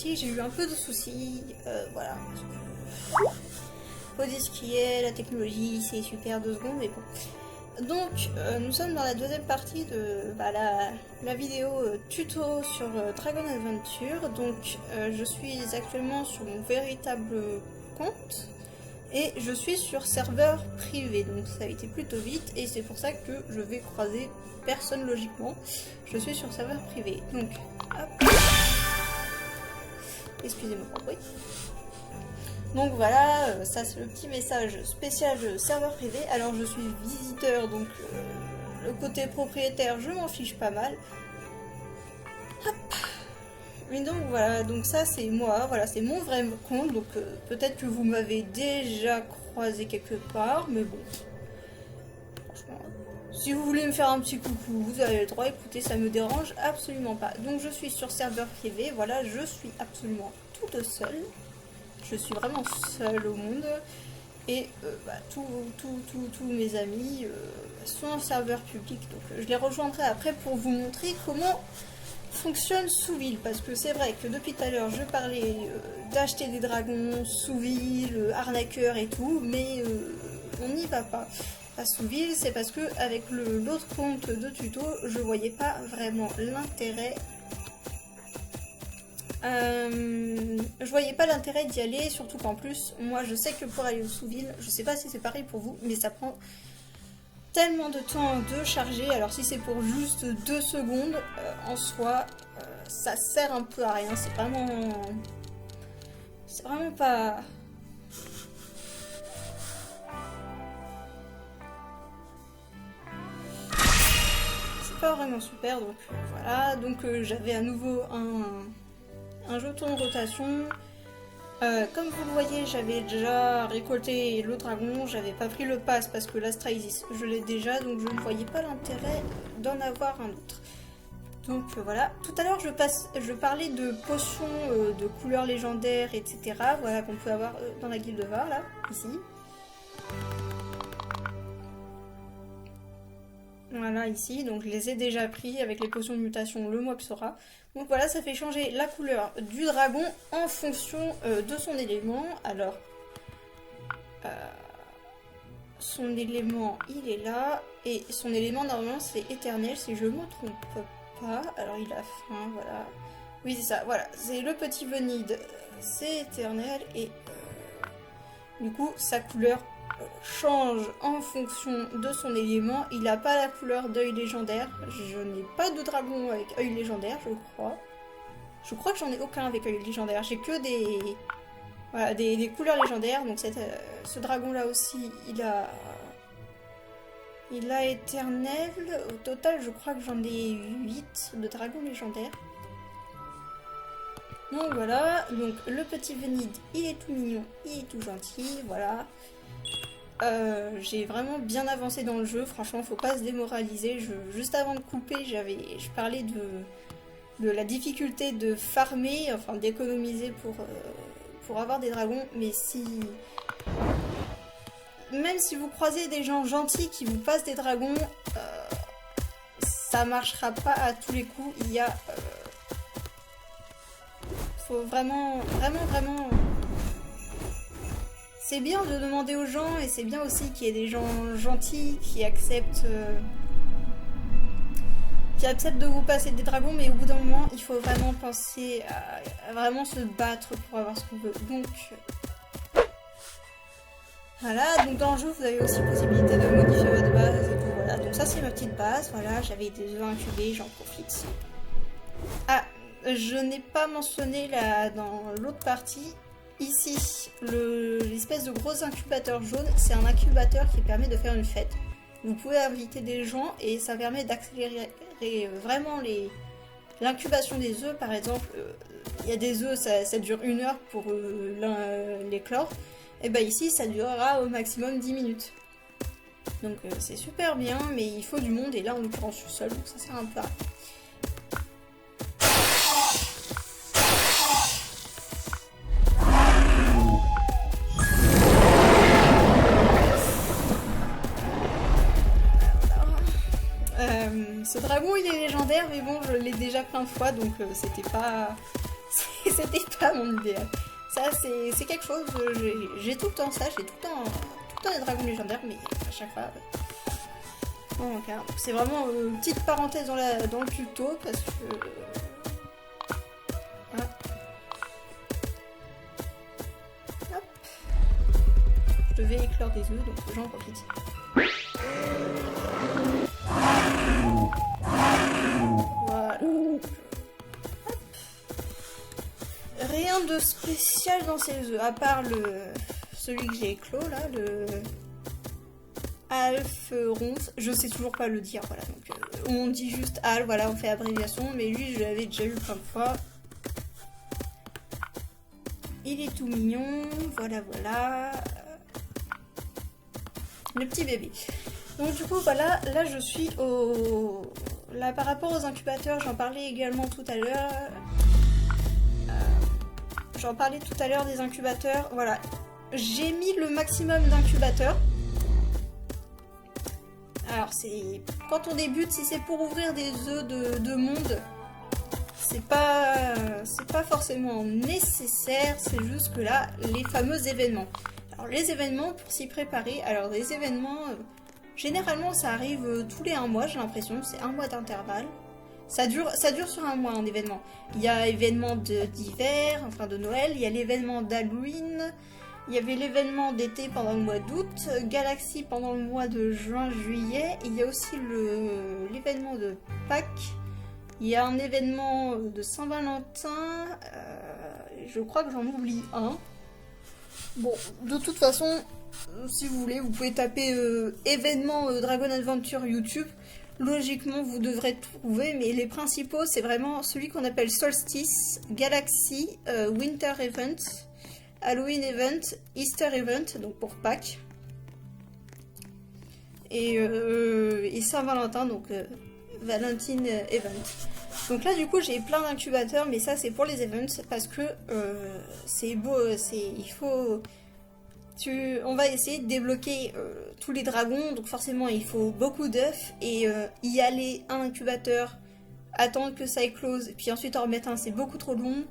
partie, j'ai eu un peu de soucis, voilà. Faut dire ce qui est, la technologie, c'est super 2 secondes, mais bon. Donc, nous sommes dans la deuxième partie de la vidéo tuto sur Dragon Adventure. Donc, je suis actuellement sur mon véritable compte et je suis sur serveur privé. Donc, ça a été plutôt vite et c'est pour ça que je vais croiser personne logiquement. Je suis sur serveur privé. Donc, hop. Excusez-moi pour le bruit. Donc voilà, ça c'est le petit message spécial serveur privé. Alors je suis visiteur, donc le côté propriétaire, je m'en fiche pas mal. Hop. Mais donc voilà, donc ça c'est moi, voilà, c'est mon vrai compte. Donc peut-être que vous m'avez déjà croisé quelque part, mais bon. Franchement, si vous voulez me faire un petit coucou, vous avez le droit, écoutez, ça me dérange absolument pas. Donc je suis sur serveur privé, voilà, je suis absolument toute seule. Je suis vraiment seule au monde et tous mes amis sont en serveur public. Donc je les rejoindrai après pour vous montrer comment fonctionne Souville. Parce que c'est vrai que depuis tout à l'heure je parlais d'acheter des dragons, Souville, arnaqueur et tout, mais on n'y va pas à Souville. C'est parce que avec l'autre compte de tuto, je voyais pas vraiment l'intérêt. Je voyais pas l'intérêt d'y aller, surtout qu'en plus, moi je sais que pour aller au Souville, je sais pas si c'est pareil pour vous, mais ça prend tellement de temps de charger. Alors si c'est pour juste 2 secondes, en soi, ça sert un peu à rien. C'est vraiment pas... C'est pas vraiment super, donc voilà. Donc j'avais à nouveau un jeton de rotation. Comme vous le voyez, j'avais déjà récolté le dragon, j'avais pas pris le pass parce que l'Astraïs je l'ai déjà, donc je ne voyais pas l'intérêt d'en avoir un autre. Donc voilà, tout à l'heure je parlais de potions de couleurs légendaires, etc. Voilà, qu'on peut avoir dans la guilde de Var, là, ici. Voilà, ici, donc je les ai déjà pris avec les potions de mutation le mois que sera. Donc voilà, ça fait changer la couleur du dragon en fonction de son élément. Alors, son élément, il est là. Et son élément, normalement, c'est éternel, si je ne me trompe pas. Alors, il a faim, voilà. Oui, c'est ça, voilà. C'est le petit Venide, c'est éternel. Et du coup, sa couleur change en fonction de son élément. Il n'a pas la couleur d'œil légendaire. Je n'ai pas de dragon avec œil légendaire, je crois. Je crois que j'en ai aucun avec œil légendaire. J'ai que des couleurs légendaires. Donc ce dragon là aussi, il a éternel. Au total, je crois que j'en ai 8 de dragons légendaires. Donc voilà, donc le petit Venide, il est tout mignon, il est tout gentil, voilà. J'ai vraiment bien avancé dans le jeu, franchement faut pas se démoraliser. Juste avant de couper, je parlais de la difficulté de farmer, enfin d'économiser pour avoir des dragons, mais même si vous croisez des gens gentils qui vous passent des dragons, ça marchera pas à tous les coups. Il y a faut vraiment c'est bien de demander aux gens, et c'est bien aussi qu'il y ait des gens gentils qui acceptent de vous passer des dragons, mais au bout d'un moment, il faut vraiment penser à vraiment se battre pour avoir ce qu'on veut. Donc, voilà, donc dans le jeu, vous avez aussi la possibilité de modifier votre base et tout, voilà. Donc ça, c'est ma petite base, voilà, j'avais des œufs incubés, j'en profite. Ah, je n'ai pas mentionné là, dans l'autre partie. Ici, l'espèce de gros incubateur jaune, c'est un incubateur qui permet de faire une fête. Vous pouvez inviter des gens et ça permet d'accélérer vraiment l'incubation des œufs. Par exemple, il y a des œufs, ça dure 1 heure pour l'éclore. Et bien ici, ça durera au maximum 10 minutes. Donc c'est super bien, mais il faut du monde et là, en l'occurrence, je suis seule, donc ça sert un peu à rien. Ce dragon il est légendaire, mais bon je l'ai déjà plein de fois, donc c'était pas c'était pas mon idéal. Ça, c'est quelque chose, j'ai tout le temps ça, j'ai tout le temps les dragons légendaires, mais à chaque fois... Bon, okay. C'est vraiment une petite parenthèse dans le tuto, parce que... Hop. Je devais éclore des œufs, donc j'en profite. Voilà. Rien de spécial dans ces œufs, à part celui que j'ai éclos là, le Alf Ronce, je sais toujours pas le dire, voilà, donc on dit juste Al, voilà, on fait abréviation, mais lui je l'avais déjà eu plein de fois. Il est tout mignon, voilà, le petit bébé. Donc du coup voilà, là je suis là par rapport aux incubateurs, j'en parlais également tout à l'heure. J'en parlais tout à l'heure des incubateurs, voilà. J'ai mis le maximum d'incubateurs. Alors c'est quand on débute, si c'est pour ouvrir des œufs de monde, c'est pas forcément nécessaire, c'est juste que là, les fameux événements. Alors les événements, pour s'y préparer, alors les événements, généralement ça arrive tous les 1 mois, j'ai l'impression, c'est 1 mois d'intervalle. Ça dure sur 1 mois un événement. Il y a l'événement d'hiver, enfin de Noël, il y a l'événement d'Halloween, il y avait l'événement d'été pendant le mois d'août, Galaxy pendant le mois de juin-juillet, il y a aussi l'événement de Pâques, il y a un événement de Saint-Valentin, je crois que j'en oublie un. Bon, de toute façon, si vous voulez, vous pouvez taper événement Dragon Adventure YouTube. Logiquement, vous devrez trouver, mais les principaux, c'est vraiment celui qu'on appelle Solstice, Galaxy, Winter Event, Halloween Event, Easter Event, donc pour Pâques, et Saint-Valentin, donc Valentine Event. Donc là, du coup, j'ai plein d'incubateurs, mais ça, c'est pour les events, parce que c'est beau, il faut... On va essayer de débloquer tous les dragons, donc forcément il faut beaucoup d'œufs et y aller un incubateur, attendre que ça éclose, puis ensuite en remettre un, c'est beaucoup trop long.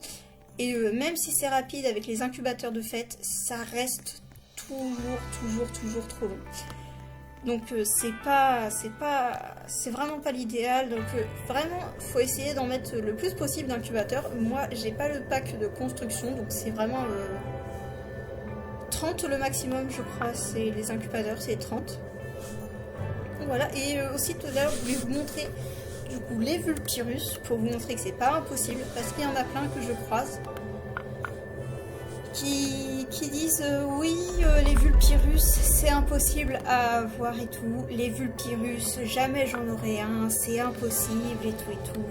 Et même si c'est rapide avec les incubateurs de fête, ça reste toujours trop long. Donc c'est vraiment pas l'idéal. Donc vraiment, faut essayer d'en mettre le plus possible d'incubateurs. Moi, j'ai pas le pack de construction, donc c'est vraiment 30 le maximum, je crois, c'est les incubateurs, c'est 30. Voilà, et aussi tout à l'heure, je voulais vous montrer du coup les Vulpirus, pour vous montrer que c'est pas impossible, parce qu'il y en a plein que je croise qui disent oui, les Vulpirus, c'est impossible à avoir et tout, les Vulpirus, jamais j'en aurai un, c'est impossible et tout.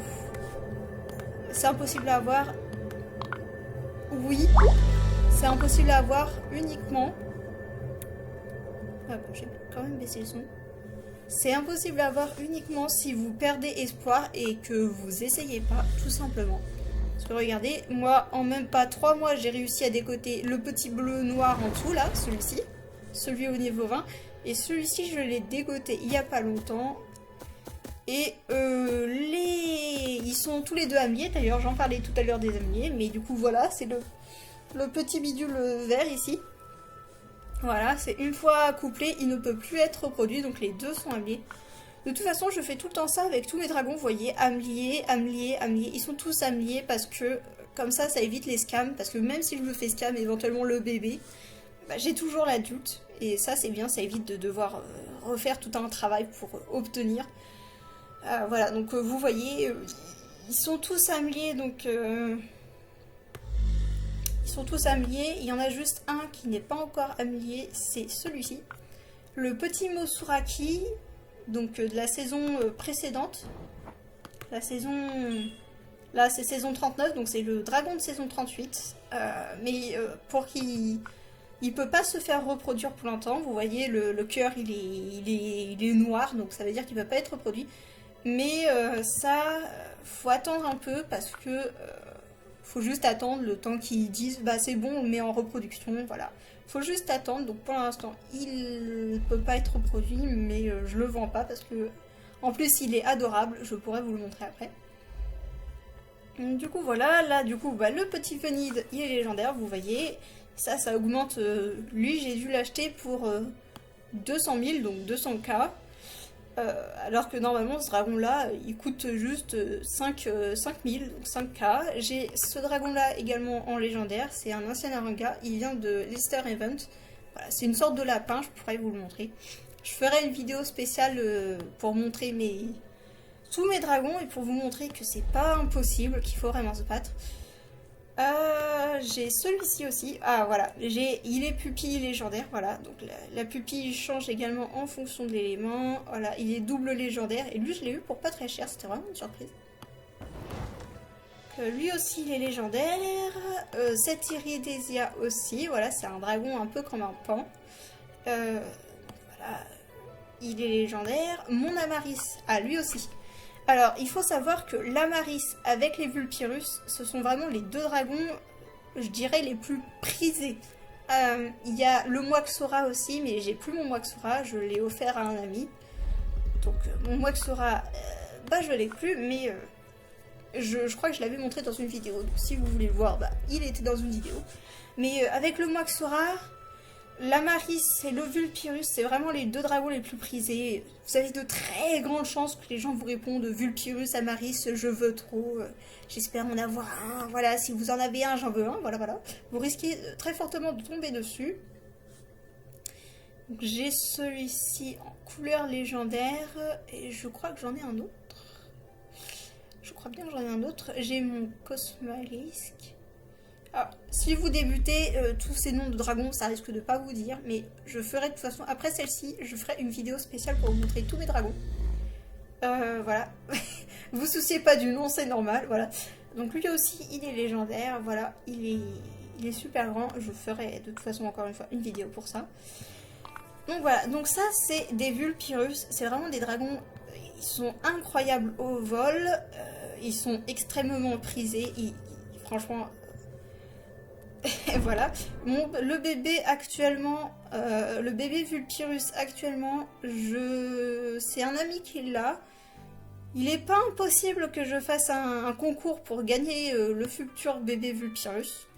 C'est impossible à avoir, oui. C'est impossible à avoir uniquement... Ah bon, j'ai quand même baissé le son. C'est impossible à avoir uniquement si vous perdez espoir et que vous essayez pas, tout simplement. Parce que regardez, moi, en même pas 3 mois, j'ai réussi à décoter le petit bleu noir en dessous, là, celui-ci. Celui au niveau 20. Et celui-ci, je l'ai dégoté il y a pas longtemps. Et ils sont tous les deux amelliers, d'ailleurs, j'en parlais tout à l'heure des amelliers. Mais du coup, voilà, c'est le petit bidule vert ici. Voilà, c'est une fois couplé, il ne peut plus être reproduit, donc les deux sont amelliés. De toute façon, je fais tout le temps ça avec tous mes dragons, vous voyez, amelliés. Ils sont tous amelliés parce que, comme ça évite les scams. Parce que même si je me fais scam éventuellement le bébé, bah, j'ai toujours l'adulte. Et ça, c'est bien, ça évite de devoir refaire tout un travail pour obtenir. Voilà, donc vous voyez, ils sont tous amelliés, donc... Ils sont tous amelliés, il y en a juste un qui n'est pas encore amellié, c'est celui-ci. Le petit Mosuraki, donc de la saison précédente. La saison... Là c'est saison 39, donc c'est le dragon de saison 38. Mais pour qu'il... Il peut pas se faire reproduire pour longtemps. Vous voyez, le cœur il est noir, donc ça veut dire qu'il ne peut pas être reproduit. Mais ça, faut attendre un peu parce que... faut juste attendre le temps qu'ils disent bah c'est bon, on le met en reproduction, voilà. Faut juste attendre, donc pour l'instant il peut pas être reproduit, mais je le vends pas parce que en plus il est adorable, je pourrais vous le montrer après. Du coup voilà, là du coup bah, le petit Venid il est légendaire, vous voyez. Ça augmente, lui j'ai dû l'acheter pour 200 000, donc 200K. Alors que normalement ce dragon là il coûte juste 5 000, donc 5K. J'ai ce dragon là également en légendaire, c'est un ancien Aranga, il vient de Lister Event. Voilà, c'est une sorte de lapin, je pourrais vous le montrer. Je ferai une vidéo spéciale pour montrer tous mes dragons et pour vous montrer que c'est pas impossible, qu'il faut vraiment se battre. J'ai celui-ci aussi. Ah voilà, il est pupille légendaire, voilà. Donc la pupille change également en fonction de l'élément. Voilà, il est double légendaire. Et lui je l'ai eu pour pas très cher, c'était vraiment une surprise. Lui aussi il est légendaire. Cet Iridesia aussi, voilà, c'est un dragon un peu comme un pan. Voilà, il est légendaire. Mon Amaris, ah lui aussi. Alors, il faut savoir que l'Amaris avec les Vulpirus, ce sont vraiment les deux dragons, je dirais, les plus prisés. Il y a le Moaxora aussi, mais j'ai plus mon Moaxora, je l'ai offert à un ami. Donc, mon Moaxora, bah, je l'ai plus, mais je crois que je l'avais montré dans une vidéo. Donc, si vous voulez le voir, bah, il était dans une vidéo. Mais avec le Moaxora, l'Amaris et le Vulpirus, c'est vraiment les deux dragons les plus prisés. Vous avez de très grandes chances que les gens vous répondent Vulpirus, Amaris, je veux trop, j'espère en avoir un. Voilà, si vous en avez un, j'en veux un. Voilà, voilà. Vous risquez très fortement de tomber dessus. J'ai celui-ci en couleur légendaire et je crois que j'en ai un autre. Je crois bien que j'en ai un autre. J'ai mon Cosmalisk. Alors, si vous débutez, tous ces noms de dragons, ça risque de pas vous dire, mais je ferai de toute façon, après celle-ci, je ferai une vidéo spéciale pour vous montrer tous mes dragons. Voilà. Vous souciez pas du nom, c'est normal, voilà. Donc lui aussi, il est légendaire, voilà, il est super grand. Je ferai de toute façon encore une fois une vidéo pour ça. Donc voilà, donc ça c'est des Vulpirus, c'est vraiment des dragons, ils sont incroyables au vol, ils sont extrêmement prisés, franchement... Voilà, le bébé actuellement, le bébé Vulpirus actuellement, c'est un ami qui l'a. Il n'est pas impossible que je fasse un concours pour gagner le futur bébé Vulpirus.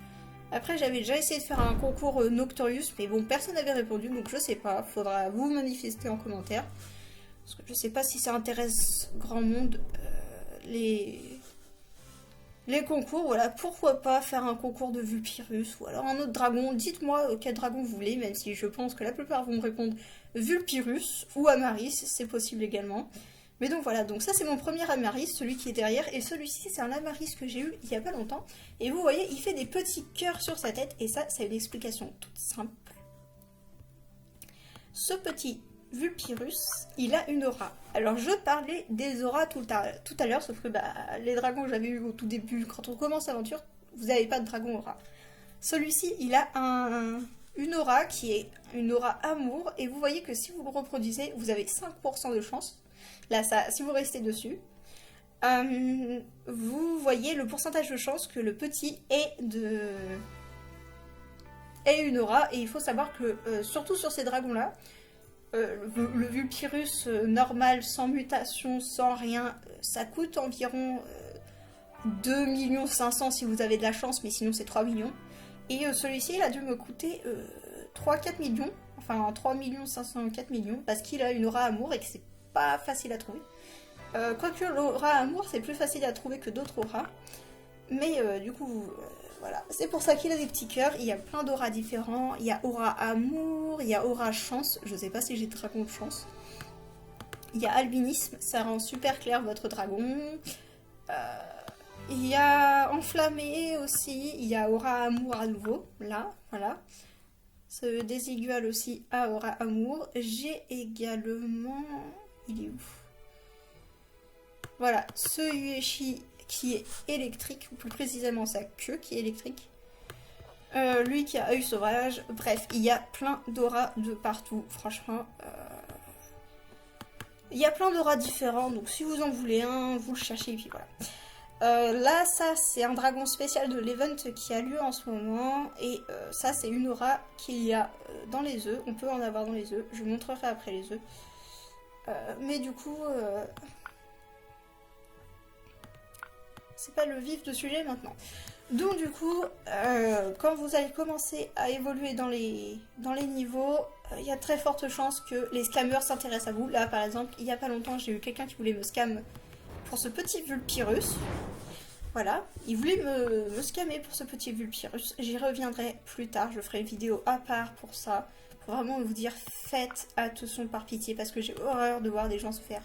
Après j'avais déjà essayé de faire un concours Noctorius, mais bon personne n'avait répondu, donc je sais pas, faudra vous manifester en commentaire. Parce que je sais pas si ça intéresse grand monde, les concours, voilà, pourquoi pas faire un concours de Vulpirus ou alors un autre dragon. Dites-moi quel dragon vous voulez, même si je pense que la plupart vont me répondre Vulpirus ou Amaris, c'est possible également. Mais donc voilà, donc ça c'est mon premier Amaris, celui qui est derrière, et celui-ci c'est un Amaris que j'ai eu il y a pas longtemps. Et vous voyez, il fait des petits cœurs sur sa tête, et ça, c'est une explication toute simple. Ce petit Vulpirus, il a une aura. Alors je parlais des auras tout à l'heure, sauf que bah, les dragons que j'avais eu au tout début, quand on commence l'aventure, vous n'avez pas de dragon aura. Celui-ci, il a une aura qui est une aura amour, et vous voyez que si vous le reproduisez, vous avez 5% de chance. Là, ça, si vous restez dessus, vous voyez le pourcentage de chance que le petit ait une aura, et il faut savoir que, surtout sur ces dragons-là, le Vulpirus normal, sans mutation, sans rien, ça coûte environ 2 500 000 si vous avez de la chance, mais sinon c'est 3 millions. Et celui-ci, il a dû me coûter 3-4 millions, enfin 3 504 millions, parce qu'il a une aura amour et que c'est pas facile à trouver. Quoique l'aura amour, c'est plus facile à trouver que d'autres auras. Mais du coup, voilà. C'est pour ça qu'il a des petits cœurs. Il y a plein d'auras différents. Il y a aura amour, il y a aura chance. Je sais pas si j'ai dragon de chance. Il y a albinisme, ça rend super clair votre dragon. Il y a enflammé aussi. Il y a aura amour à nouveau. Là, voilà. Ce désigual aussi à aura amour. J'ai également... Il est où? Voilà, ce Yueshi qui est électrique, ou plus précisément sa queue qui est électrique. Lui qui a œil sauvage. Bref, il y a plein d'auras de partout, franchement. Il y a plein d'auras différents, donc si vous en voulez un, vous le cherchez, et puis voilà. Là, ça, c'est un dragon spécial de l'event qui a lieu en ce moment. Et ça, c'est une aura qu'il y a dans les œufs. On peut en avoir dans les œufs. Je vous montrerai après les œufs. Mais du coup... c'est pas le vif de sujet maintenant. Donc du coup, quand vous allez commencer à évoluer dans les niveaux, il y a très forte chance que les scammers s'intéressent à vous. Là par exemple, il y a pas longtemps, j'ai eu quelqu'un qui voulait me scam pour ce petit Vulpirus. Voilà, il voulait me scammer pour ce petit Vulpirus. J'y reviendrai plus tard, je ferai une vidéo à part pour ça. Pour vraiment vous dire, faites attention par pitié, parce que j'ai horreur de voir des gens se faire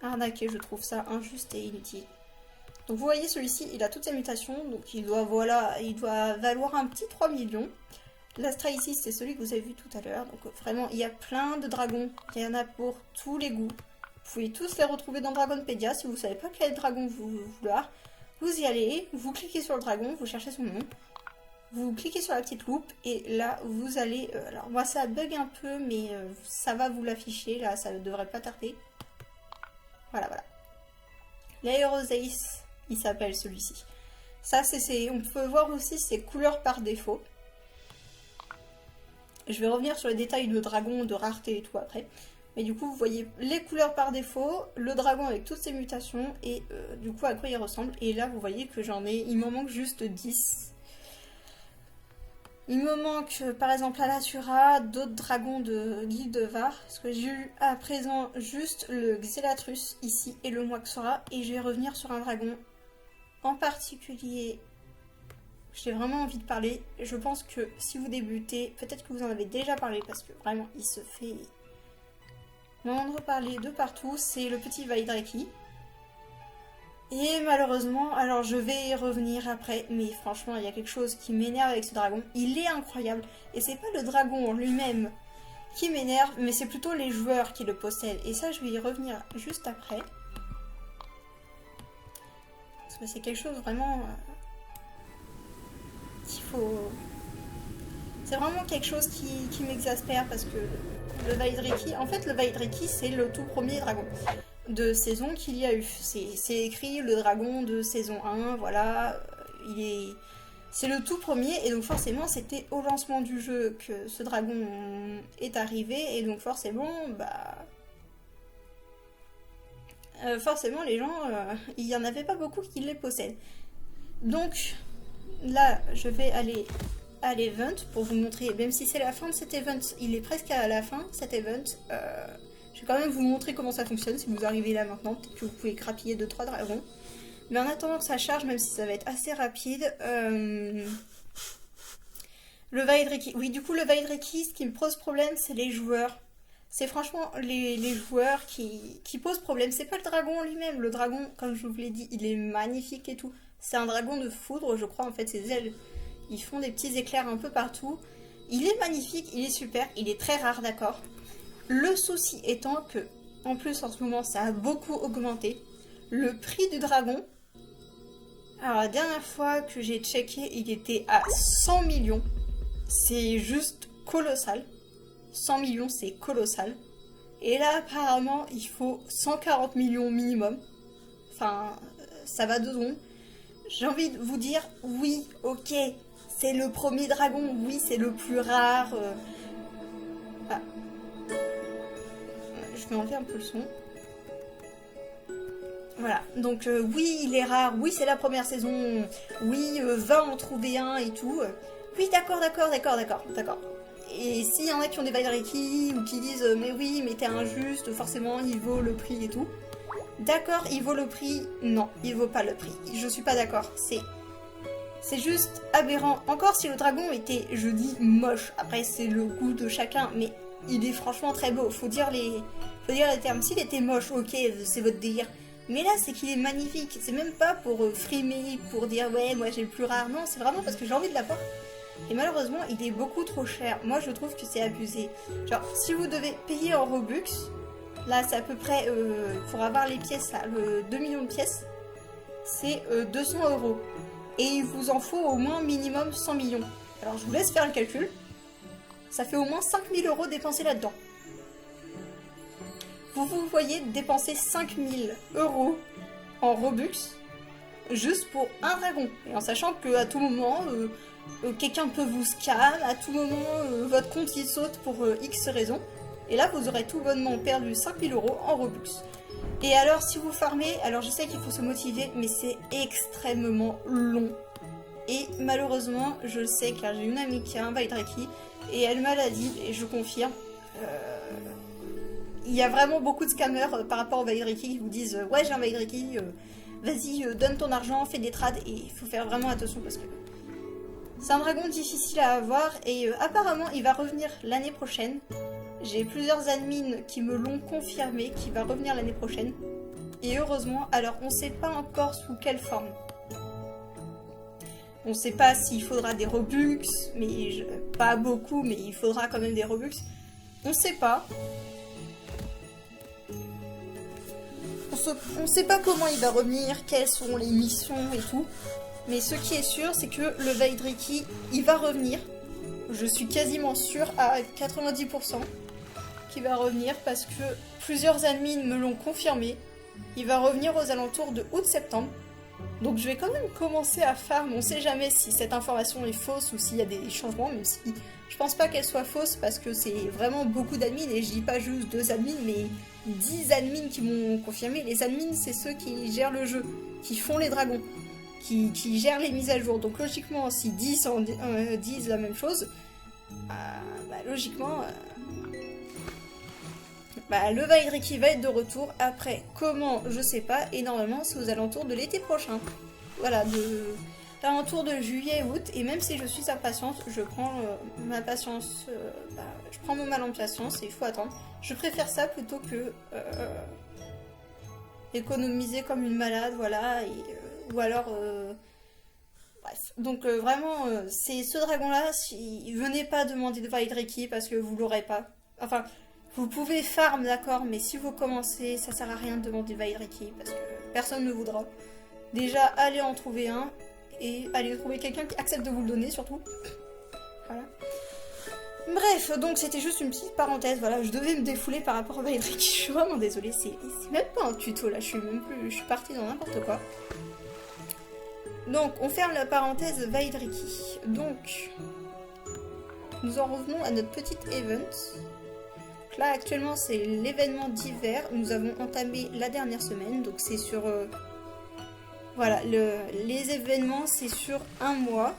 arnaquer. Je trouve ça injuste et inutile. Donc vous voyez, celui-ci, il a toutes ses mutations, donc il doit valoir un petit 3 millions. L'Astra ici, c'est celui que vous avez vu tout à l'heure. Donc vraiment, il y a plein de dragons, il y en a pour tous les goûts. Vous pouvez tous les retrouver dans Dragonpedia. Si vous ne savez pas quel dragon vous vouloir, vous y allez, vous cliquez sur le dragon, vous cherchez son nom, vous cliquez sur la petite loupe et là vous allez... alors moi ça bug un peu, mais ça va vous l'afficher, là ça ne devrait pas tarder. Voilà, voilà. L'Aerosace, il s'appelle celui-ci. Ça, on peut voir aussi ses couleurs par défaut. Je vais revenir sur les détails de dragon, de rareté et tout après. Mais du coup, vous voyez les couleurs par défaut, le dragon avec toutes ses mutations et du coup à quoi il ressemble. Et là, vous voyez que il m'en manque juste 10. Il me manque par exemple Alatura, d'autres dragons de Guilde de Var. Parce que j'ai eu à présent juste le Xelatrus ici et le Moixora. Et je vais revenir sur un dragon en particulier. J'ai vraiment envie de parler. Je pense que si vous débutez, peut-être que vous en avez déjà parlé parce que vraiment il se fait... m'en reparler de partout. C'est le petit Vaidreki. Et malheureusement, alors je vais y revenir après, mais franchement il y a quelque chose qui m'énerve avec ce dragon. Il est incroyable et c'est pas le dragon en lui-même qui m'énerve, mais c'est plutôt les joueurs qui le possèdent. Et ça je vais y revenir juste après. Parce que c'est quelque chose vraiment qu'il faut... C'est vraiment quelque chose qui m'exaspère parce que le Vaidreki, en fait le Vaidreki c'est le tout premier dragon de saison qu'il y a eu. C'est écrit le dragon de saison 1, voilà, c'est le tout premier et donc forcément c'était au lancement du jeu que ce dragon est arrivé et donc forcément, forcément les gens, il n'y en avait pas beaucoup qui les possèdent. Donc là je vais aller à l'event pour vous montrer, même si c'est la fin de cet event, il est presque à la fin cet event. Je vais quand même vous montrer comment ça fonctionne si vous arrivez là maintenant. Peut-être que vous pouvez crapiller 2-3 dragons. Mais en attendant que ça charge, même si ça va être assez rapide, le Vaidreki. Oui, du coup, le Vaidreki, ce qui me pose problème, c'est les joueurs. C'est franchement les joueurs qui posent problème. C'est pas le dragon lui-même. Le dragon, comme je vous l'ai dit, il est magnifique et tout. C'est un dragon de foudre, je crois. En fait, ses ailes, ils font des petits éclairs un peu partout. Il est magnifique, il est super, il est très rare, d'accord. Le souci étant que, en plus en ce moment ça a beaucoup augmenté, le prix du dragon, alors la dernière fois que j'ai checké il était à 100 millions, c'est juste colossal, 100 millions c'est colossal, et là apparemment il faut 140 millions minimum, enfin ça va de secondes. J'ai envie de vous dire, oui ok, c'est le premier dragon, oui c'est le plus rare, je vais enlever un peu le son. Voilà, donc oui, il est rare, oui, c'est la première saison, oui, va en trouver un et tout. Oui, d'accord. Et s'il y en a qui ont des Vaidreki ou qui disent mais oui, mais t'es injuste, forcément, il vaut le prix et tout. D'accord, il vaut le prix. Non, il vaut pas le prix. Je suis pas d'accord. C'est juste aberrant. Encore si le dragon était, je dis, moche. Après, c'est le goût de chacun, mais il est franchement très beau. Faut dire les termes. S'il était moche, ok, c'est votre délire. Mais là, c'est qu'il est magnifique. C'est même pas pour frimer, pour dire ouais, moi j'ai le plus rare. Non, c'est vraiment parce que j'ai envie de l'avoir. Et malheureusement, il est beaucoup trop cher. Moi, je trouve que c'est abusé. Genre, si vous devez payer en Robux, là, c'est à peu près, pour avoir les pièces, là, le 2 millions de pièces, c'est 200 €. Et il vous en faut au moins minimum 100 millions. Alors, je vous laisse faire le calcul. Ça fait au moins 5000 € dépensés là-dedans. Vous voyez dépenser 5000 € en Robux juste pour un dragon. Et en sachant qu'à tout moment, quelqu'un peut vous scam, à tout moment, votre compte il saute pour X raison. Et là, vous aurez tout bonnement perdu 5000 € en Robux. Et alors, si vous farmez, alors je sais qu'il faut se motiver, mais c'est extrêmement long. Et malheureusement, je le sais car j'ai une amie qui a un Wild Reiki et elle m'a l'a dit, et je confirme. Il y a vraiment beaucoup de scammers par rapport au Wild Reiki qui vous disent ouais, j'ai un Wild Reiki, vas-y, donne ton argent, fais des trades. Et il faut faire vraiment attention parce que c'est un dragon difficile à avoir et apparemment il va revenir l'année prochaine. J'ai plusieurs admins qui me l'ont confirmé qu'il va revenir l'année prochaine. Et heureusement, alors on sait pas encore sous quelle forme. On sait pas s'il faudra des Robux, mais pas beaucoup, mais il faudra quand même des Robux. On sait pas. On sait pas comment il va revenir, quelles sont les missions et tout. Mais ce qui est sûr, c'est que le Wild Reiki, il va revenir. Je suis quasiment sûre à 90% qu'il va revenir parce que plusieurs admins me l'ont confirmé. Il va revenir aux alentours de août-septembre. Donc je vais quand même commencer à farm. On sait jamais si cette information est fausse ou s'il y a des changements, même si je pense pas qu'elle soit fausse parce que c'est vraiment beaucoup d'admins et je dis pas juste 2 admins mais 10 admins qui m'ont confirmé. Les admins, c'est ceux qui gèrent le jeu, qui font les dragons, qui gèrent les mises à jour. Donc logiquement, si 10 disent la même chose, logiquement, le Wild Reiki va être de retour. Après, comment, je sais pas, et normalement c'est aux alentours de l'été prochain. Voilà, alentours de juillet, août, et même si je suis impatiente, je prends ma patience, je prends mon mal en patience et il faut attendre. Je préfère ça plutôt que économiser comme une malade, voilà, ou alors... Bref, donc vraiment, c'est ce dragon-là, venez pas demander de Wild Reiki parce que vous l'aurez pas. Enfin, vous pouvez farm, d'accord, mais si vous commencez, ça sert à rien de demander Wild Reiki parce que personne ne voudra. Déjà, allez en trouver un et allez trouver quelqu'un qui accepte de vous le donner surtout. Voilà. Bref, donc c'était juste une petite parenthèse, voilà, je devais me défouler par rapport à Wild Reiki, je suis vraiment désolée, c'est même pas un tuto là, je suis partie dans n'importe quoi. Donc, on ferme la parenthèse Wild Reiki. Donc, nous en revenons à notre petit event. Donc là, actuellement, c'est l'événement d'hiver. Nous avons entamé la dernière semaine. Donc, c'est sur... voilà, les événements, c'est sur un mois.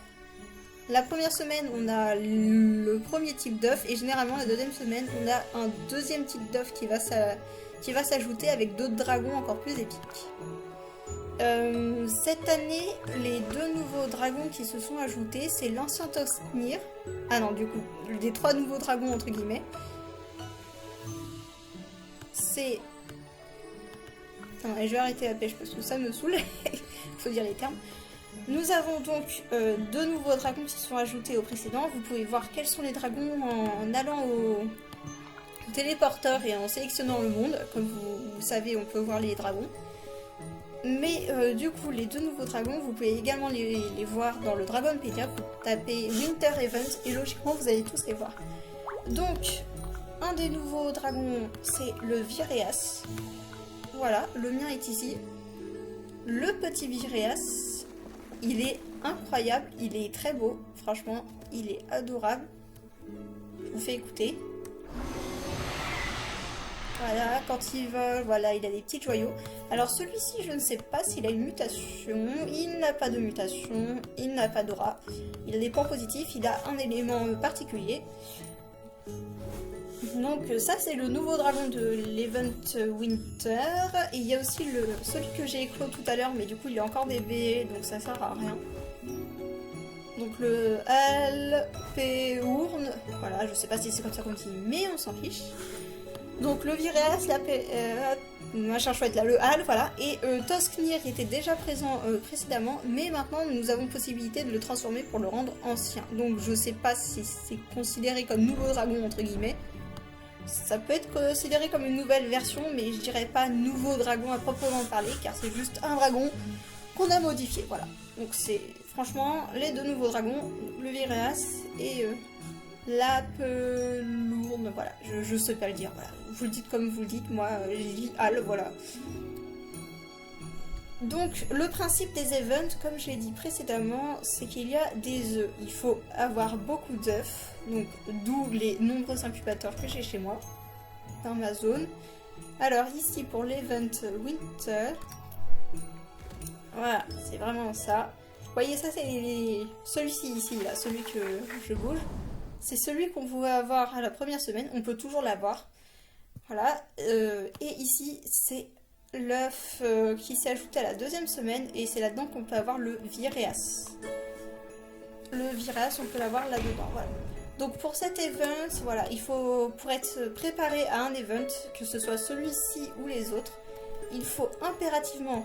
La première semaine, on a le premier type d'œuf. Et généralement, la deuxième semaine, on a un deuxième type d'œuf qui va s'ajouter avec d'autres dragons encore plus épiques. Cette année, les 2 nouveaux dragons qui se sont ajoutés, c'est l'ancien Tosnir. Ah non, du coup, des 3 nouveaux dragons entre guillemets. C'est... Attends, je vais arrêter la pêche parce que ça me saoule. Faut dire les termes. Nous avons donc 2 nouveaux dragons qui sont ajoutés au précédent. Vous pouvez voir quels sont les dragons en allant au téléporteur et en sélectionnant le monde. Comme vous savez, on peut voir les dragons. Mais du coup, les 2 nouveaux dragons, vous pouvez également les voir dans le Dragonpedia. Vous tapez Winter Event et logiquement, vous allez tous les voir. Donc, un des nouveaux dragons, c'est le Vireas. Voilà, le mien est ici. Le petit Vireas, il est incroyable, il est très beau. Franchement, il est adorable. Je vous fais écouter. Voilà, quand il vole, voilà, il a des petits joyaux. Alors celui-ci, je ne sais pas s'il a une mutation. Il n'a pas de mutation, il n'a pas d'aura. Il a des points positifs, il a un élément particulier. Donc ça, c'est le nouveau dragon de l'Event Winter. Et il y a aussi celui que j'ai éclos tout à l'heure, mais du coup, il est encore bébé, donc ça sert à rien. Donc le Alpeurne, voilà, je sais pas si c'est comme ça qu'on dit, mais on s'en fiche. Donc le Vireas, machin chouette là, le Hal, voilà, et Tosnir était déjà présent précédemment, mais maintenant nous avons possibilité de le transformer pour le rendre ancien. Donc je sais pas si c'est considéré comme nouveau dragon entre guillemets. Ça peut être considéré comme une nouvelle version, mais je dirais pas nouveau dragon à proprement parler, car c'est juste un dragon qu'on a modifié, voilà. Donc c'est franchement les 2 nouveaux dragons, le Vireas et l'Apelourne, voilà, je sais pas le dire, voilà. Vous le dites comme vous le dites, moi j'ai dit Al, voilà. Donc le principe des events, comme je l'ai dit précédemment, c'est qu'il y a des œufs. Il faut avoir beaucoup d'œufs, donc d'où les nombreux incubateurs que j'ai chez moi, dans ma zone. Alors ici pour l'event Winter, voilà, c'est vraiment ça. Vous voyez ça, c'est celui-ci ici, là, celui que je bouge. C'est celui qu'on pouvait avoir à la première semaine, on peut toujours l'avoir. Voilà, et ici c'est l'œuf qui s'est ajouté à la deuxième semaine et c'est là-dedans qu'on peut avoir le Vireas. Le Vireas, on peut l'avoir là-dedans, voilà. Donc pour cet event, voilà, il faut, pour être préparé à un event, que ce soit celui-ci ou les autres, il faut impérativement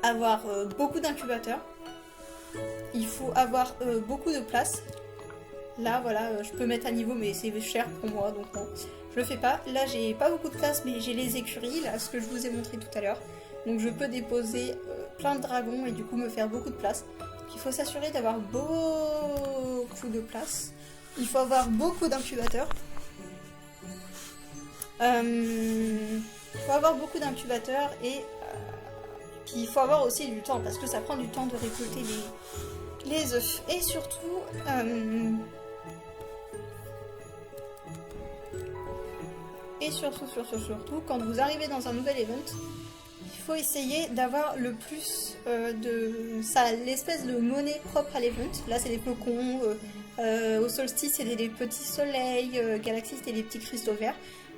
avoir beaucoup d'incubateurs. Il faut avoir beaucoup de place. Là, voilà, je peux mettre à niveau, mais c'est cher pour moi, donc non, je le fais pas. Là, j'ai pas beaucoup de place, mais j'ai les écuries, là, ce que je vous ai montré tout à l'heure. Donc je peux déposer plein de dragons et du coup me faire beaucoup de place. Donc, il faut s'assurer d'avoir beaucoup de place. Il faut avoir beaucoup d'incubateurs. Il faut avoir beaucoup d'incubateurs et puis il faut avoir aussi du temps, parce que ça prend du temps de récolter les œufs. Et surtout... Et surtout, quand vous arrivez dans un nouvel event, il faut essayer d'avoir le plus de... ça, l'espèce de monnaie propre à l'event. Là, c'est des flocons. Au solstice, c'est des petits soleils. Galaxy, c'est des petits cristaux verts.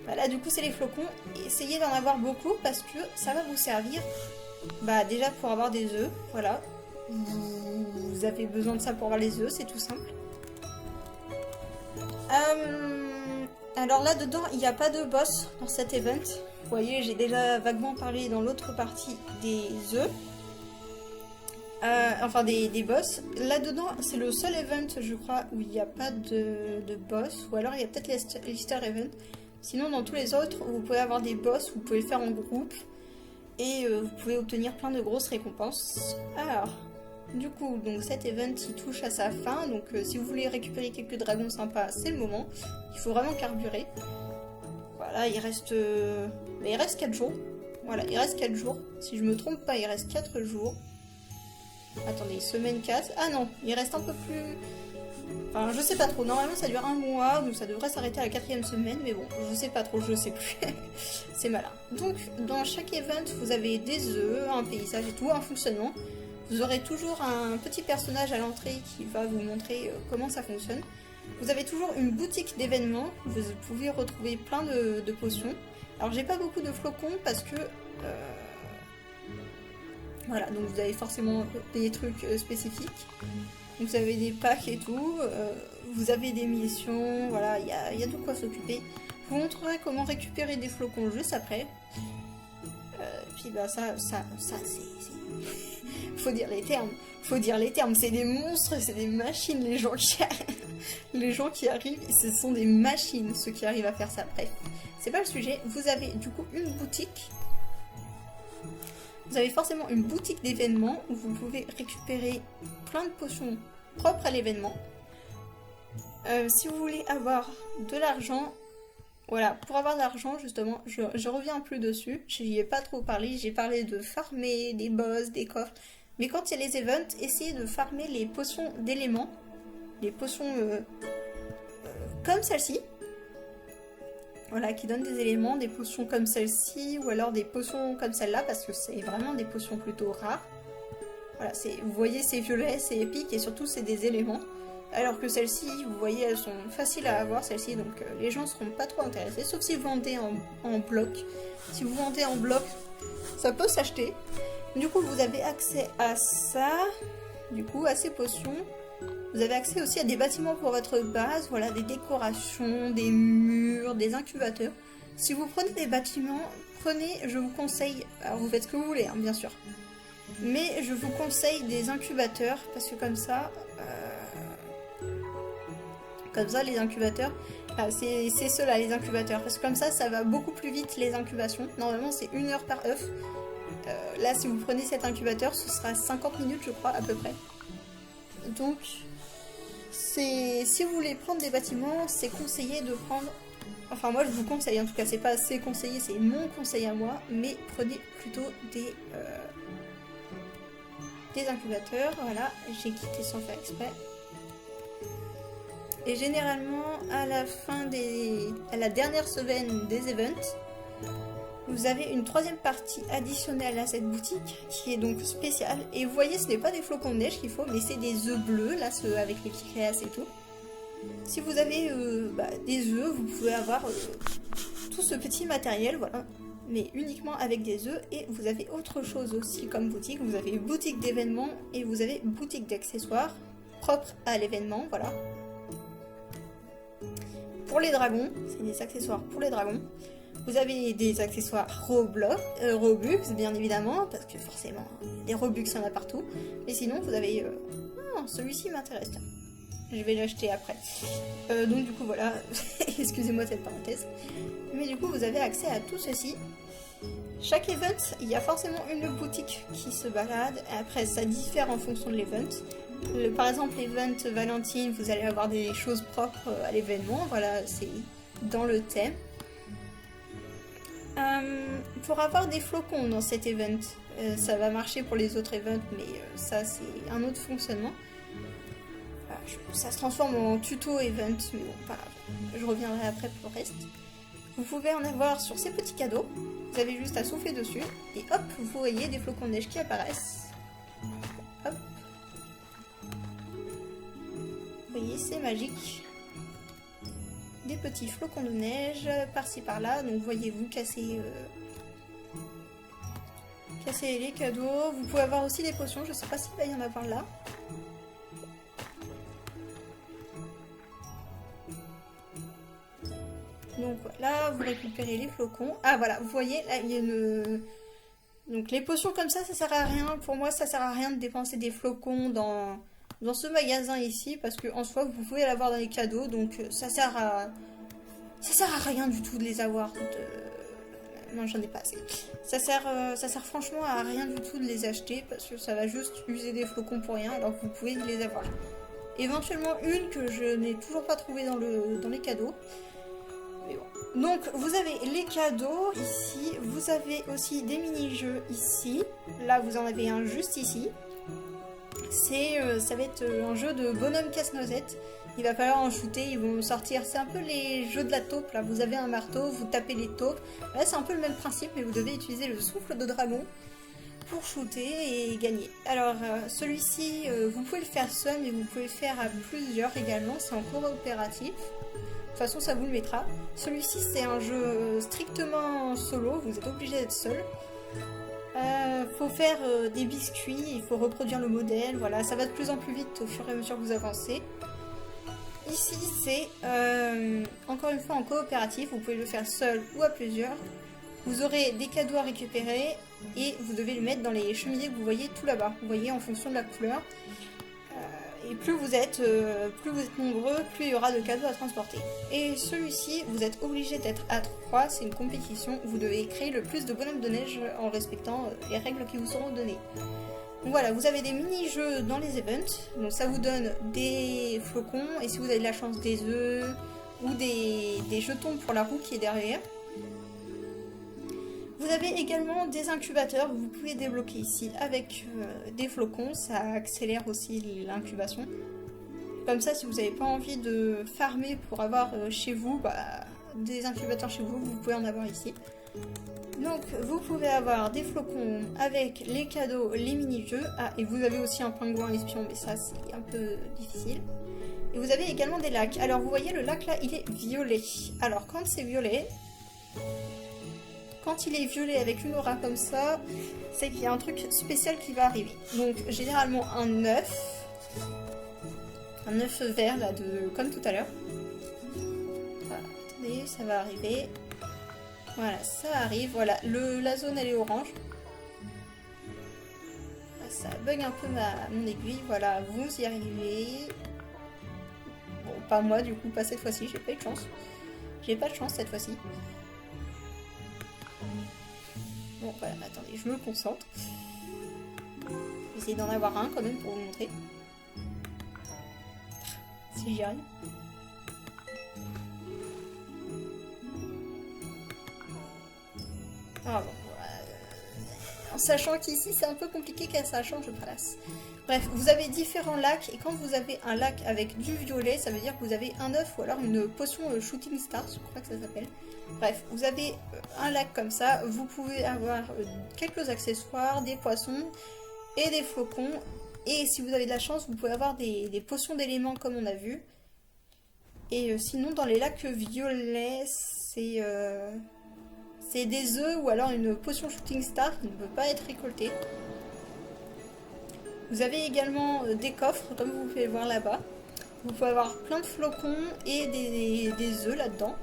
Bah, là, du coup, c'est les flocons. Essayez d'en avoir beaucoup parce que ça va vous servir bah, déjà pour avoir des œufs. Voilà. Vous avez besoin de ça pour avoir les œufs, c'est tout simple. Alors là-dedans, il n'y a pas de boss dans cet event. Vous voyez, j'ai déjà vaguement parlé dans l'autre partie des œufs. Enfin, des boss. Là-dedans, c'est le seul event, je crois, où il n'y a pas de boss. Ou alors, il y a peut-être l'Easter event. Sinon, dans tous les autres, vous pouvez avoir des boss, vous pouvez le faire en groupe. Et vous pouvez obtenir plein de grosses récompenses. Alors... Du coup, donc cet event il touche à sa fin, donc si vous voulez récupérer quelques dragons sympas, c'est le moment. Il faut vraiment carburer. Voilà, il reste 4 jours. Voilà, il reste 4 jours. Si je me trompe pas, il reste 4 jours. Attendez, semaine 4. Ah non, il reste un peu plus... Enfin, je sais pas trop. Normalement, ça dure un mois, donc ça devrait s'arrêter à la 4e semaine, mais bon, je sais pas trop, je sais plus. C'est malin. Donc, dans chaque event, vous avez des œufs, un paysage et tout, un fonctionnement. Vous aurez toujours un petit personnage à l'entrée qui va vous montrer comment ça fonctionne. Vous avez toujours une boutique d'événements, vous pouvez retrouver plein de potions. Alors j'ai pas beaucoup de flocons parce que... Voilà, donc vous avez forcément des trucs spécifiques. Donc vous avez des packs et tout, vous avez des missions, voilà, il y a de quoi s'occuper. Je vous montrerai comment récupérer des flocons juste après. Puis bah ça c'est... Faut dire les termes, c'est des monstres, c'est des machines, les gens qui arrivent, ce sont des machines, ceux qui arrivent à faire ça. Bref, c'est pas le sujet. Vous avez du coup une boutique. Vous avez forcément une boutique d'événements où vous pouvez récupérer plein de potions propres à l'événement. Si vous voulez avoir de l'argent, voilà, pour avoir de l'argent, justement, je reviens plus dessus. J'y ai pas trop parlé. J'ai parlé de farmer, des boss, des coffres. Mais quand il y a les events, essayez de farmer les potions d'éléments. Les potions comme celle-ci. Voilà, qui donnent des éléments, des potions comme celle-ci. Ou alors des potions comme celle-là, parce que c'est vraiment des potions plutôt rares. Voilà, vous voyez, c'est violet, c'est épique, et surtout, c'est des éléments. Alors que celles-ci, vous voyez, elles sont faciles à avoir, celles-ci, donc les gens ne seront pas trop intéressés, sauf si vous vendez en bloc. Si vous vendez en bloc, ça peut s'acheter. Du coup, vous avez accès à ça, du coup, à ces potions. Vous avez accès aussi à des bâtiments pour votre base, voilà, des décorations, des murs, des incubateurs. Si vous prenez des bâtiments, je vous conseille, alors vous faites ce que vous voulez, hein, bien sûr. Mais je vous conseille des incubateurs, parce que comme ça, les incubateurs, c'est ceux-là, les incubateurs. Parce que comme ça va beaucoup plus vite les incubations. Normalement, c'est 1 heure par œuf. Là, si vous prenez cet incubateur, ce sera 50 minutes, je crois, à peu près. Donc, si vous voulez prendre des bâtiments, c'est conseillé de prendre... Enfin, moi, je vous conseille, en tout cas, c'est pas assez conseillé, c'est mon conseil à moi. Mais prenez plutôt des incubateurs. Voilà, j'ai quitté sans faire exprès. et généralement à la fin à la dernière semaine des events, vous avez une troisième partie additionnelle à cette boutique qui est donc spéciale. Et vous voyez, ce n'est pas des flocons de neige qu'il faut, mais c'est des œufs bleus, là, ceux avec les petits créasses et tout. Si vous avez des œufs, vous pouvez avoir tout ce petit matériel, voilà. Mais uniquement avec des œufs. Et vous avez autre chose aussi comme boutique. Vous avez boutique d'événements et vous avez boutique d'accessoires propres à l'événement, voilà. Pour les dragons, c'est des accessoires pour les dragons. Vous avez des accessoires Robux, bien évidemment, parce que forcément, des Robux, il y en a partout. Mais sinon, vous avez... celui-ci m'intéresse, tiens. Je vais l'acheter après. Donc du coup, voilà. Excusez-moi cette parenthèse. Mais du coup, vous avez accès à tout ceci. Chaque event, il y a forcément une boutique qui se balade. Après, ça diffère en fonction de l'event. Par exemple, l'event Valentine, vous allez avoir des choses propres à l'événement. Voilà, c'est dans le thème. Pour avoir des flocons dans cet event, ça va marcher pour les autres events, mais ça c'est un autre fonctionnement. Ça se transforme en tuto event, mais bon, pas grave. Je reviendrai après pour le reste. Vous pouvez en avoir sur ces petits cadeaux. Vous avez juste à souffler dessus et hop, vous voyez des flocons de neige qui apparaissent. Hop. Vous voyez, c'est magique. Des petits flocons de neige par-ci par-là. Donc voyez-vous casser les cadeaux. Vous pouvez avoir aussi des potions. Je sais pas s'il va y en avoir là. Donc voilà, vous récupérez les flocons. Ah voilà, vous voyez, là il y a une... Donc les potions comme ça sert à rien. Pour moi, ça sert à rien de dépenser des flocons dans ce magasin ici. Parce que en soi, vous pouvez l'avoir dans les cadeaux. Donc ça sert à rien du tout de les avoir. Non, j'en ai pas assez. Ça sert franchement à rien du tout de les acheter. Parce que ça va juste user des flocons pour rien. Alors que vous pouvez les avoir. Éventuellement une que je n'ai toujours pas trouvée dans les cadeaux. Donc vous avez les cadeaux ici, vous avez aussi des mini-jeux ici, là vous en avez un juste ici, ça va être un jeu de bonhomme casse-noisette, il va falloir en shooter, ils vont sortir, c'est un peu les jeux de la taupe, là vous avez un marteau, vous tapez les taupes, là c'est un peu le même principe mais vous devez utiliser le souffle de dragon pour shooter et gagner. Alors celui-ci, vous pouvez le faire seul mais vous pouvez le faire à plusieurs également, c'est en coopératif. De toute façon, ça vous le mettra. Celui-ci, c'est un jeu strictement solo. Vous êtes obligé d'être seul. Faut faire des biscuits. Il faut reproduire le modèle. Voilà, ça va de plus en plus vite au fur et à mesure que vous avancez. Ici, c'est encore une fois en coopératif. Vous pouvez le faire seul ou à plusieurs. Vous aurez des cadeaux à récupérer et vous devez le mettre dans les cheminées que vous voyez tout là-bas. Vous voyez en fonction de la couleur. Et plus vous êtes nombreux, plus il y aura de cadeaux à transporter. Et celui-ci, vous êtes obligé d'être à 3, c'est une compétition. Vous devez créer le plus de bonhommes de neige en respectant les règles qui vous seront données. Donc voilà, vous avez des mini-jeux dans les events. Donc ça vous donne des flocons, et si vous avez de la chance, des œufs, ou des jetons pour la roue qui est derrière. Vous avez également des incubateurs que vous pouvez débloquer ici avec des flocons, ça accélère aussi l'incubation. Comme ça, si vous n'avez pas envie de farmer pour avoir chez vous des incubateurs chez vous, vous pouvez en avoir ici. Donc vous pouvez avoir des flocons avec les cadeaux, les mini-jeux. Ah, et vous avez aussi un pingouin espion, mais ça c'est un peu difficile. Et vous avez également des lacs. Alors vous voyez, le lac là, il est violet. Alors quand c'est violet... Quand il est violet avec une aura comme ça, c'est qu'il y a un truc spécial qui va arriver. Donc généralement un œuf vert là, comme tout à l'heure. Voilà, attendez, ça va arriver. Voilà, ça arrive. Voilà, la zone elle est orange. Ça bug un peu mon aiguille. Voilà, vous y arrivez. Bon, pas moi du coup, pas cette fois-ci. J'ai pas eu de chance. J'ai pas de chance cette fois-ci. Bon, voilà, attendez, je me concentre. Je vais essayer d'en avoir un quand même pour vous montrer. Si j'y arrive. Ah bon, sachant qu'ici c'est un peu compliqué car ça change de place. Bref, vous avez différents lacs et quand vous avez un lac avec du violet, ça veut dire que vous avez un œuf ou alors une potion Shooting Star, je crois que ça s'appelle. Bref, vous avez un lac comme ça, vous pouvez avoir quelques accessoires, des poissons et des flocons. Et si vous avez de la chance, vous pouvez avoir des potions d'éléments comme on a vu. Et sinon, dans les lacs violets, c'est des œufs ou alors une potion Shooting Star qui ne peut pas être récoltée. Vous avez également des coffres, comme vous pouvez le voir là-bas. Vous pouvez avoir plein de flocons et des œufs là-dedans.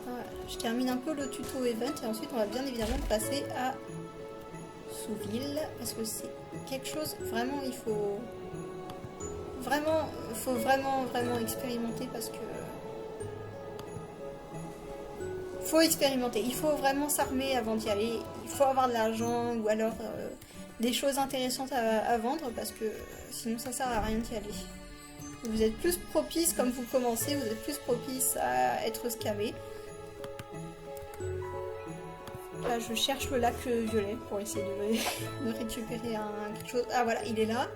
Voilà, je termine un peu le tuto event et ensuite on va bien évidemment passer à Souville parce que c'est quelque chose vraiment il faut vraiment expérimenter parce que faut expérimenter, il faut vraiment s'armer avant d'y aller, il faut avoir de l'argent ou alors des choses intéressantes à vendre parce que sinon ça sert à rien d'y aller. Vous êtes plus propice, comme vous commencez, vous êtes plus propice à être scamé. Là je cherche le lac violet pour essayer de récupérer quelque chose. Ah voilà, il est là.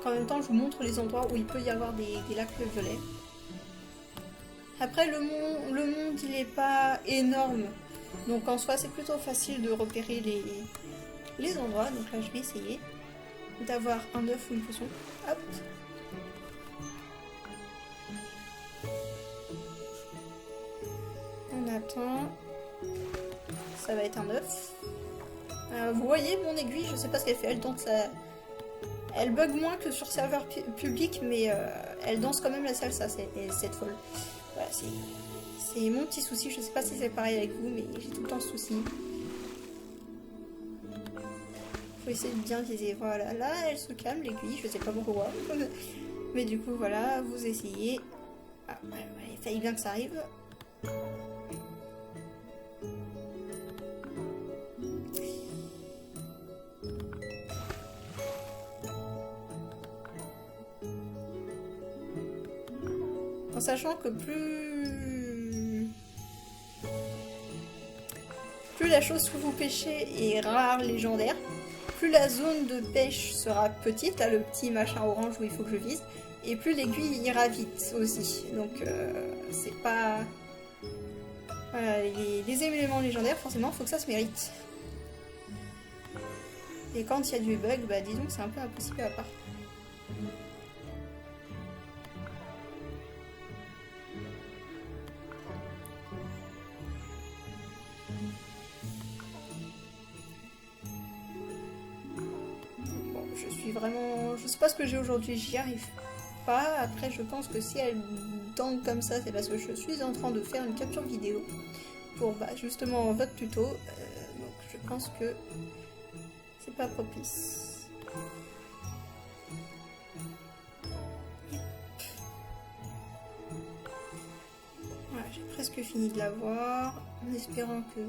En même temps je vous montre les endroits où il peut y avoir des lacs violets. Après le monde il est pas énorme, donc en soi c'est plutôt facile de repérer les endroits. Donc là je vais essayer d'avoir un œuf ou une potion. Hop. On attend. Ça va être un œuf. Vous voyez mon aiguille, je sais pas ce qu'elle fait, elle danse. Elle bug moins que sur serveur public, mais elle danse quand même la salsa, cette folle. Voilà, c'est mon petit souci, je sais pas si c'est pareil avec vous, mais j'ai tout le temps ce souci. Faut essayer de bien viser, voilà, là elle se calme l'aiguille, je sais pas pourquoi. Mais du coup voilà, vous essayez. Ah, il fallait bien que ça arrive. En sachant que plus la chose que vous pêchez est rare, légendaire, plus la zone de pêche sera petite, là le petit machin orange où il faut que je vise, et plus l'aiguille ira vite aussi. Donc c'est pas... Voilà, les éléments légendaires, forcément, faut que ça se mérite. Et quand il y a du bug, bah disons que c'est un peu impossible à part. Vraiment, je sais pas ce que j'ai aujourd'hui, j'y arrive pas. Après je pense que si elle tangue comme ça, c'est parce que je suis en train de faire une capture vidéo pour justement votre tuto, donc je pense que c'est pas propice. Voilà, j'ai presque fini de l'avoir, en espérant que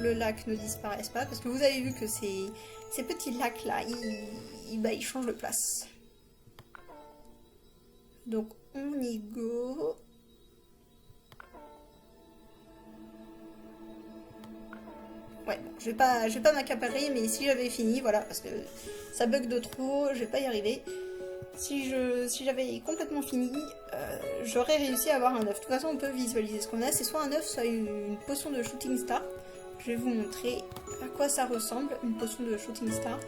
le lac ne disparaisse pas, parce que vous avez vu que ces petits lacs là, ils changent de place. Donc on y go. Ouais, bon, je vais pas m'accaparer, mais si j'avais fini, voilà, parce que ça bug de trop, je vais pas y arriver. Si j'avais complètement fini, j'aurais réussi à avoir un œuf. De toute façon, on peut visualiser ce qu'on a. C'est soit un œuf, soit une potion de Shooting Star. Je vais vous montrer à quoi ça ressemble, une potion de Shooting Star.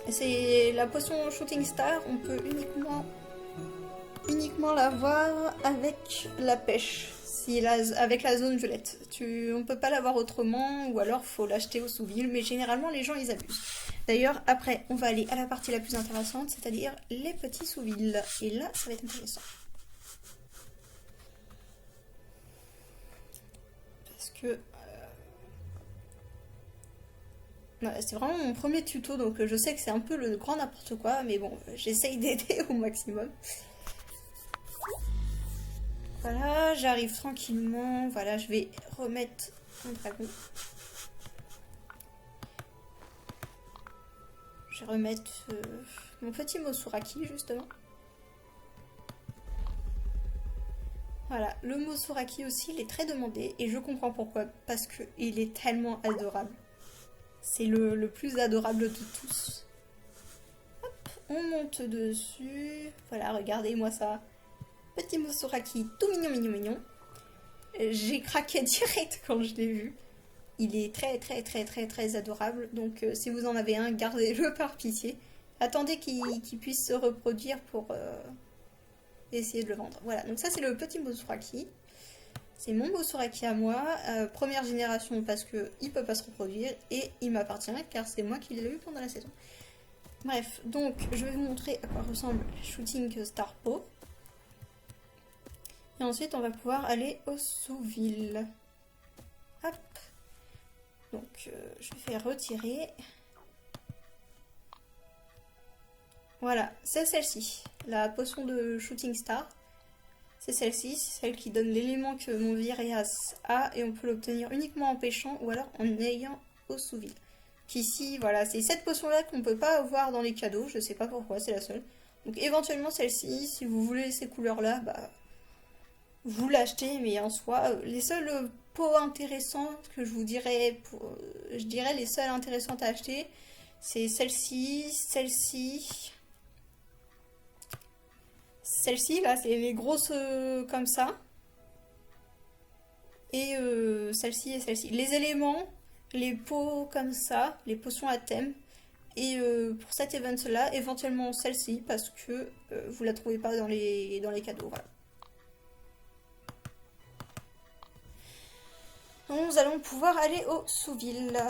C'est la potion Shooting Star, on peut uniquement l'avoir avec la pêche, avec la zone violette. On peut pas l'avoir autrement, ou alors faut l'acheter au Souville, mais généralement les gens ils abusent. D'ailleurs, après, on va aller à la partie la plus intéressante, c'est-à-dire les petits Souvilles. Et là, ça va être intéressant. Parce que... c'est vraiment mon premier tuto, donc je sais que c'est un peu le grand n'importe quoi, mais bon, j'essaye d'aider au maximum. Voilà, j'arrive tranquillement. Voilà, je vais remettre un dragon. Je vais remettre mon petit Mosuraki, justement. Voilà, le Mosuraki aussi, il est très demandé et je comprends pourquoi, parce qu'il est tellement adorable. C'est le plus adorable de tous. Hop, on monte dessus. Voilà, regardez-moi ça. Petit Mosuraki tout mignon, mignon, mignon. J'ai craqué direct quand je l'ai vu. Il est très, très, très, très, très adorable. Donc, si vous en avez un, gardez-le par pitié. Attendez qu'il puisse se reproduire pour essayer de le vendre. Voilà, donc ça, c'est le petit Mosuraki. C'est mon Mosuraki à moi. Première génération parce qu'il ne peut pas se reproduire. Et il m'appartient car c'est moi qui l'ai eu pendant la saison. Bref, donc, je vais vous montrer à quoi ressemble Shooting Star Po. Et ensuite, on va pouvoir aller au sous-ville. Hop. Donc, je vais retirer. Voilà, c'est celle-ci. La potion de Shooting Star. C'est celle-ci, c'est celle qui donne l'élément que mon Virias a. Et on peut l'obtenir uniquement en pêchant ou alors en ayant au sous-ville. Qu'ici, voilà, c'est cette potion-là qu'on ne peut pas avoir dans les cadeaux. Je sais pas pourquoi, c'est la seule. Donc, éventuellement, celle-ci, si vous voulez ces couleurs-là, bah... vous l'achetez, mais en soi, les seuls pots intéressants que je vous dirais, je dirais les seules intéressantes à acheter, c'est celle-ci, celle-ci, là, c'est les grosses comme ça, et celle-ci et celle-ci. Les éléments, les pots comme ça, les potions à thème, et pour cet event-là, éventuellement celle-ci, parce que vous la trouvez pas dans les cadeaux, voilà. Nous allons pouvoir aller au sous-ville.